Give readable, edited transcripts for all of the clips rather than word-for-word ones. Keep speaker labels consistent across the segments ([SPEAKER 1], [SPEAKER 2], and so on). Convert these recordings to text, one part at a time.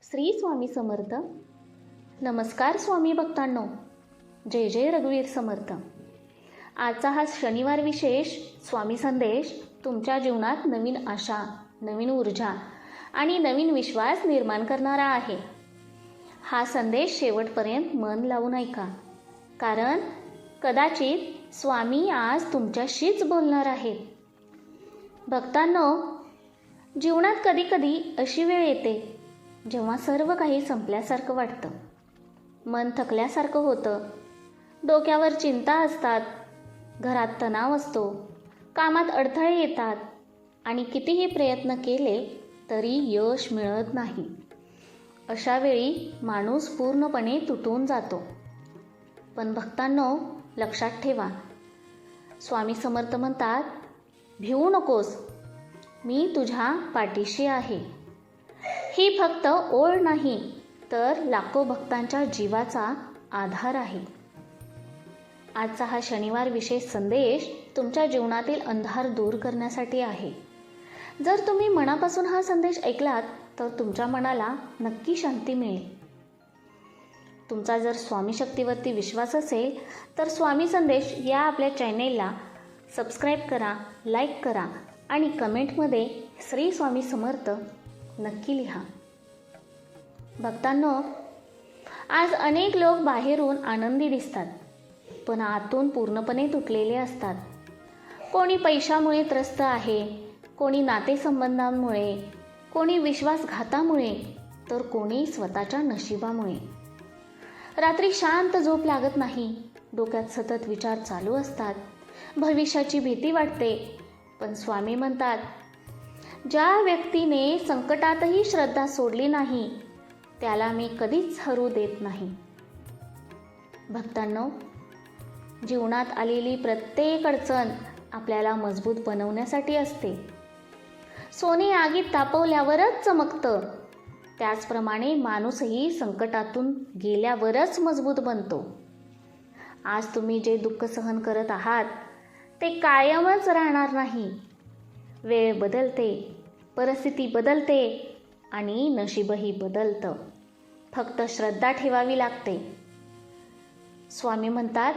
[SPEAKER 1] श्री स्वामी समर्थ. नमस्कार स्वामी भक्तांनो. जय जय रघुवीर समर्थ. आजचा हा शनिवार विशेष स्वामी संदेश तुमच्या जीवनात नवीन आशा, नवीन ऊर्जा आणि नवीन विश्वास निर्माण करणारा आहे. हा संदेश शेवटपर्यंत मन लावून ऐका, कारण कदाचित स्वामी आज तुमच्याशीच बोलणार आहेत. भक्तांनो, जीवनात कधी कधी अशी वेळ येते जेव्हा सर्व काही संपल्यासारखं वाटतं. मन थकल्यासारखं होतं, डोक्यावर चिंता असतात, घरात तणाव असतो, कामात अडथळे येतात आणि कितीही प्रयत्न केले तरी यश मिळत नाही. अशा वेळी माणूस पूर्णपणे तुटून जातो. पण भक्तांनो, लक्षात ठेवा, स्वामी समर्थ म्हणतात, भिवू नकोस, मी तुझ्या पाठीशी आहे. ही फक्त ओळ नाही, तर लाखो भक्तांच्या जीवाचा आधार आहे. आजचा हा शनिवार विशेष संदेश तुमच्या जीवनातील अंधार दूर करण्यासाठी आहे. जर तुम्ही मनापासून हा संदेश ऐकलात तर तुमच्या मनाला नक्की शांती मिळेल. तुमचा जर स्वामी शक्तीवरती विश्वास असेल तर स्वामी संदेश या आपल्या चॅनेलला सबस्क्राईब करा, लाईक करा आणि कमेंटमध्ये श्री स्वामी समर्थ नक्की लिहा. भक्तांनो, आज अनेक लोक बाहेरून आनंदी दिसतात, पण आतून पूर्णपणे तुटलेले असतात. कोणी पैशामुळे त्रस्त आहे, कोणी नातेसंबंधांमुळे, कोणी विश्वासघातामुळे, तर कोणी स्वतःच्या नशिबामुळे. रात्री शांत झोप लागत नाही, डोक्यात सतत विचार चालू असतात, भविष्याची भीती वाटते. पण स्वामी म्हणतात, ज्या व्यक्तीने संकटातही श्रद्धा सोडली नाही त्याला मी कधीच हरू देत नाही. भक्तांनो, जीवनात आलेली प्रत्येक अडचण आपल्याला मजबूत बनवण्यासाठी असते. सोने आगीत तापवल्यावरच चमकतं, त्याचप्रमाणे माणूसही संकटातून गेल्यावरच मजबूत बनतो. आज तुम्ही जे दुःख सहन करत आहात ते कायमच राहणार नाही. वेळ बदलते, परिस्थिती बदलते आणि नशीबही बदलतं. फक्त श्रद्धा ठेवावी लागते. स्वामी म्हणतात,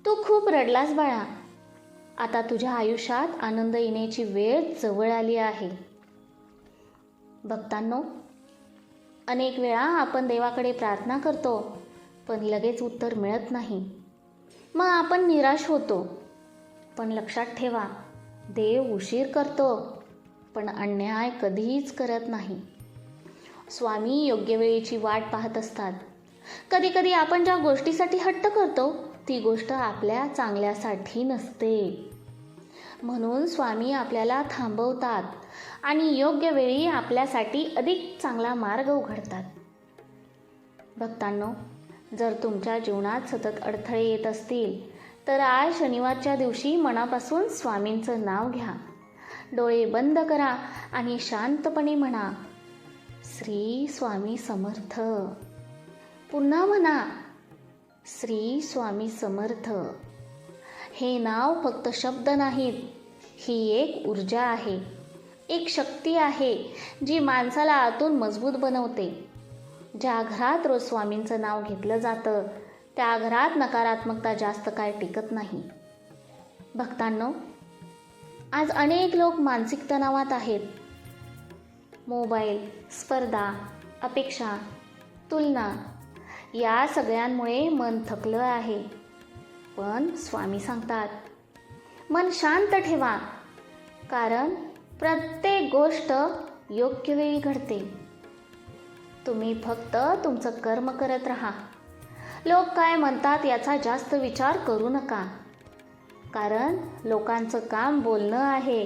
[SPEAKER 1] तू खूप रडलास बाळा, आता तुझ्या आयुष्यात आनंद येण्याची वेळ जवळ आली आहे. भक्तांनो, अनेक वेळा आपण देवाकडे प्रार्थना करतो, पण लगेच उत्तर मिळत नाही. मग आपण निराश होतो. पण लक्षात ठेवा, देव उशीर करतो पण अन्याय कधीच करत नाही. स्वामी योग्य वेळेची वाट पाहत असतात. कधी कधी आपण ज्या गोष्टीसाठी हट्ट करतो ती गोष्ट आपल्या चांगल्यासाठी नसते. म्हणून स्वामी आपल्याला थांबवतात आणि योग्य वेळी आपल्यासाठी अधिक चांगला मार्ग उघडतात. भक्तांनो, जर तुमच्या जीवनात सतत अडथळे येत असतील तर आज शनिवारच्या दिवशी मनापासून स्वामींचं नाव घ्या. डोळे बंद करा आणि शांतपणे म्हणा, श्री स्वामी समर्थ. पुन्हा म्हणा, श्री स्वामी समर्थ. हे नाव फक्त शब्द नाहीत, ही एक ऊर्जा आहे, एक शक्ती आहे जी माणसाला आतून मजबूत बनवते. ज्या घरात रोज स्वामींचं नाव घेतलं जातं त्या घरात नकारात्मकता जास्त काळ टिकत नाही. भक्तांनो, आज अनेक लोक मानसिक तणावात आहेत. मोबाईल, स्पर्धा, अपेक्षा, तुलना या सगळ्यांमुळे मन थकलं आहे. पण स्वामी सांगतात, मन शांत ठेवा, कारण प्रत्येक गोष्ट योग्य वेळी घडते. तुम्ही फक्त तुमचं कर्म करत राहा. लोक काय म्हणतात याचा जास्त विचार करू नका, कारण लोकांचं काम बोलणं आहे.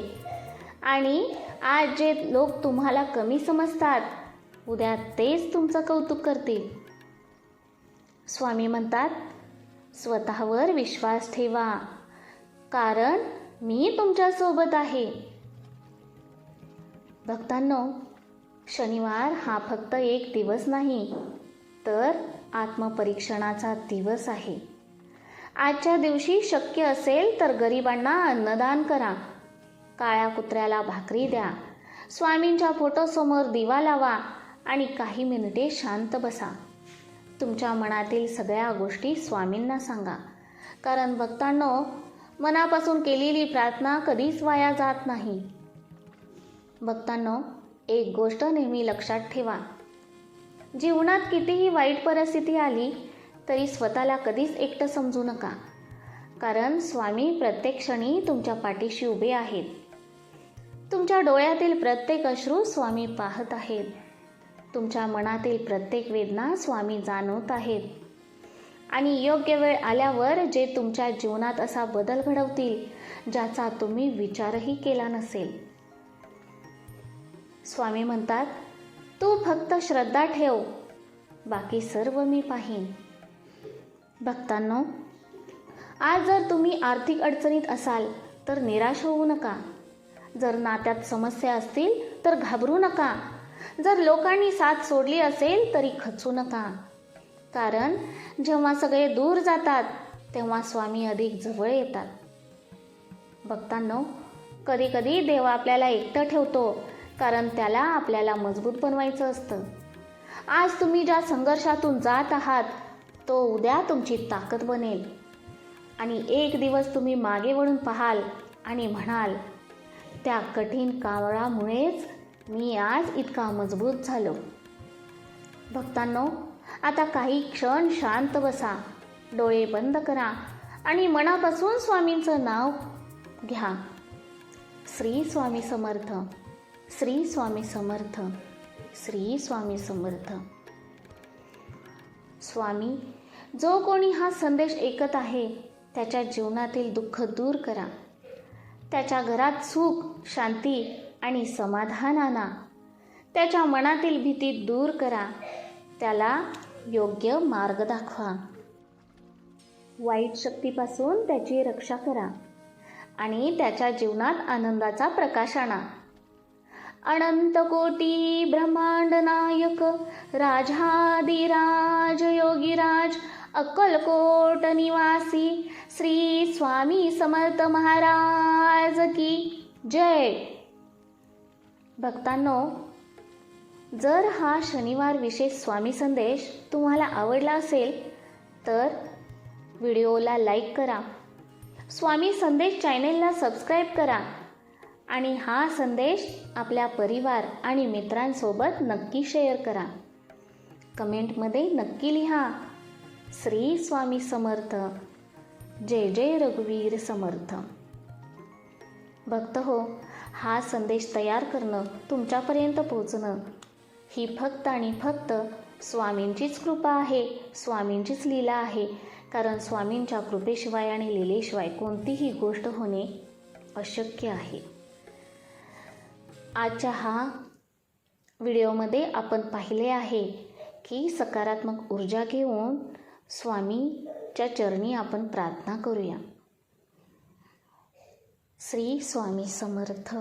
[SPEAKER 1] आणि आज जे लोक तुम्हाला कमी समजतात उद्या तेच तुमचं कौतुक करतील. स्वामी म्हणतात, स्वतःवर विश्वास ठेवा, कारण मी तुमच्यासोबत आहे. भक्तांनो, शनिवार हा फक्त एक दिवस नाही, तर आत्मपरीक्षणाचा दिवस आहे. आजच्या दिवशी शक्य असेल तर गरिबांना अन्नदान करा, काळ्या कुत्र्याला भाकरी द्या, स्वामींच्या फोटोसमोर दिवा लावा आणि काही मिनिटे शांत बसा. तुमच्या मनातील सगळ्या गोष्टी स्वामींना सांगा. कारण भक्तांनो, मनापासून केलेली प्रार्थना कधीच वाया जात नाही. भक्तांनो, एक गोष्ट नेहमी लक्षात ठेवा. जीवनात कितीही वाईट परिस्थिती आली तरी स्वतःला कधीच एकटं समजू नका. कारण स्वामी प्रत्येक क्षणी तुमच्या पाठीशी उभे आहेत. तुमच्या डोळ्यातील प्रत्येक अश्रू स्वामी पाहत आहेत. तुमच्या मनातील प्रत्येक वेदना स्वामी जाणवत आहेत. आणि योग्य वेळ आल्यावर जे तुमच्या जीवनात असा बदल घडवतील ज्याचा तुम्ही विचारही केला नसेल. स्वामी म्हणतात, तू फक्त श्रद्धा ठेव, बाकी सर्व मी पाहीन. भक्तांनो, आज जर तुम्ही आर्थिक अडचणीत असाल तर निराश होऊ नका. जर नात्यात समस्या असतील तर घाबरू नका. जर लोकांनी साथ सोडली असेल तरी खचू नका. कारण जेव्हा सगळे दूर जातात तेव्हा स्वामी अधिक जवळ येतात. भक्तांनो, कधी कधी देव आपल्याला एकटं ठेवतो कारण त्याला आपल्याला मजबूत बनवायचं असतं. आज तुम्ही ज्या संघर्षातून जात आहात तो उद्या तुमची ताकद बनेल. आणि एक दिवस तुम्ही मागे वळून पाहाल आणि म्हणाल, त्या कठीण काळामुळेच मी आज इतका मजबूत झालो. भक्तांनो, आता काही क्षण शांत बसा, डोळे बंद करा आणि मनापासून स्वामींचं नाव घ्या. श्री स्वामी समर्थ, श्री स्वामी समर्थ, श्री स्वामी समर्थ. स्वामी, जो कोणी हा संदेश ऐकत आहे त्याच्या जीवनातील दुःख दूर करा. त्याच्या घरात सुख, शांती आणि समाधान आणा. त्याच्या मनातील भीती दूर करा. त्याला योग्य मार्ग दाखवा. वाईट शक्तीपासून त्याची रक्षा करा आणि त्याच्या जीवनात आनंदाचा प्रकाश आणा. अनंत कोटी ब्रह्मांड नायक राजाधिराज योगीराज अक्कलकोट निवासी श्री स्वामी समर्थ महाराज की जय. भक्तांनो, जर हा शनिवार विशेष स्वामी संदेश तुम्हाला आवडला असेल तर व्हिडिओला लाईक करा, स्वामी संदेश चॅनेलला सबस्क्राईब करा आणि हा संदेश आपल्या परिवार आणि मित्रांसोबत नक्की शेअर करा. कमेंटमध्ये नक्की लिहा, श्री स्वामी समर्थ, जय जय रघुवीर समर्थ. भक्त हो, हा संदेश तयार करणं, तुमच्यापर्यंत पोहोचणं ही फक्त आणि फक्त स्वामींचीच कृपा आहे, स्वामींचीच लीला आहे. कारण स्वामींच्या कृपेशिवाय आणि लीलेशिवाय कोणतीही गोष्ट होणे अशक्य आहे. आजच्या हा व्हिडिओमध्ये आपण पाहिले आहे की सकारात्मक ऊर्जा घेऊन स्वामीच्या चरणी आपण प्रार्थना करूया. श्री स्वामी समर्थ.